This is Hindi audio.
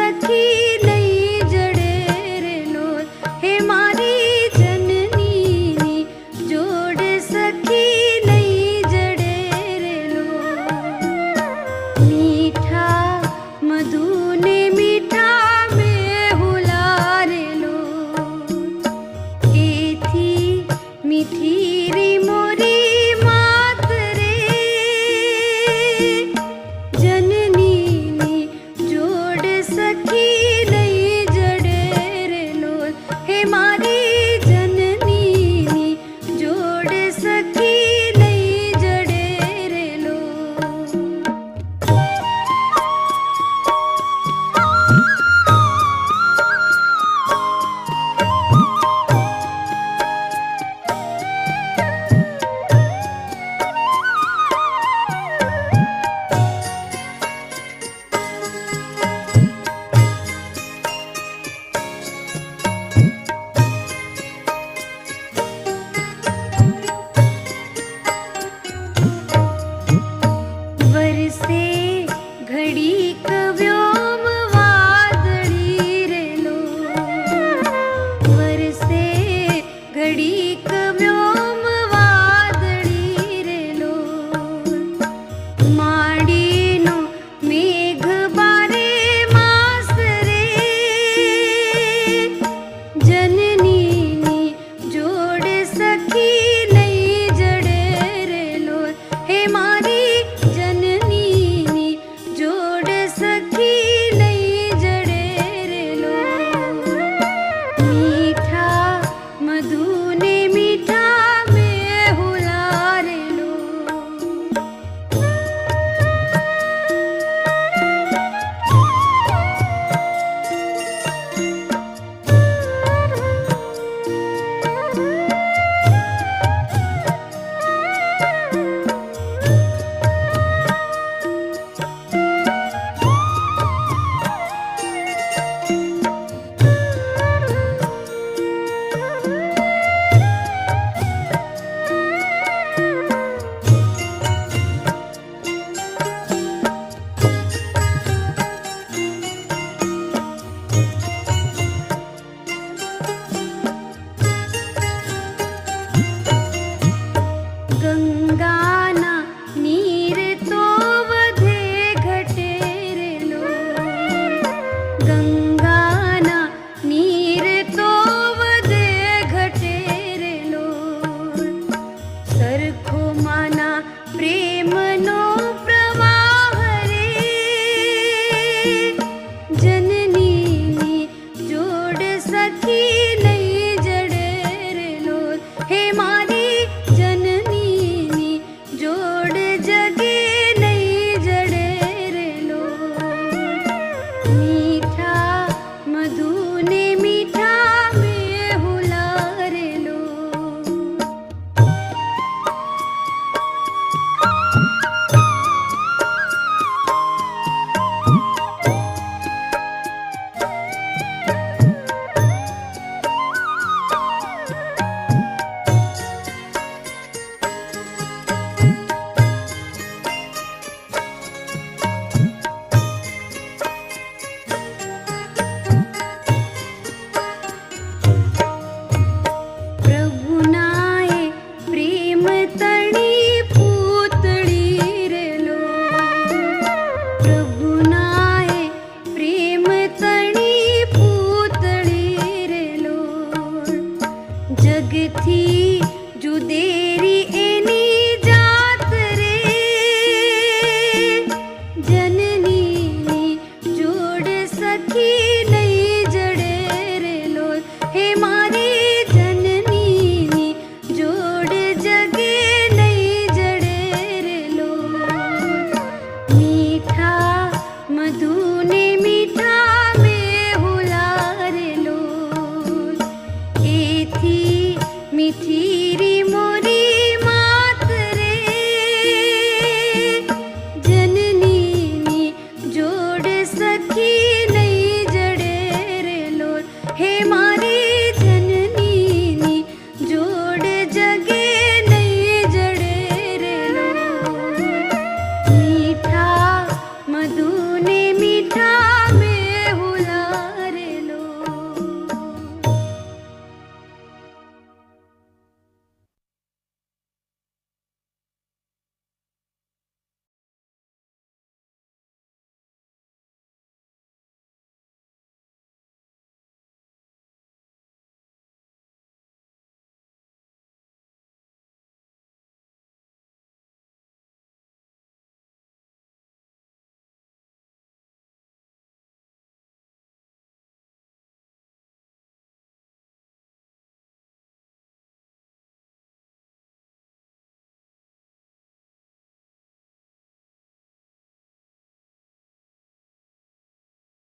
सखी नहीं जड़े रे लोल हे मारी जननी नी जोड़ सखी नहीं जड़े रे लोल मीठा मधु ने मीठा में हुला रे लोल एथी मीठी री मोरी मात रे जननी नी जोड़ सखी नहीं जड़े रे लोल हे मारी जननी नी जोड़ सखी नहीं जड़े रे लोल वरसे घड़ी व्योम वादड़ी रे लोल वरसे घड़ी व्योम वादड़ी रे लोल माडीनो मेघ बारे मास रे जननी नी जोड़ सखी नहीं जड़े रे लोल हे मारी जननी नी जोड़ सखी नहीं जड़े रे लोल मीठा मधु ने मीठा में हुला रे लोल गंगाना नीर तो वधे घटे रे लोल गंगा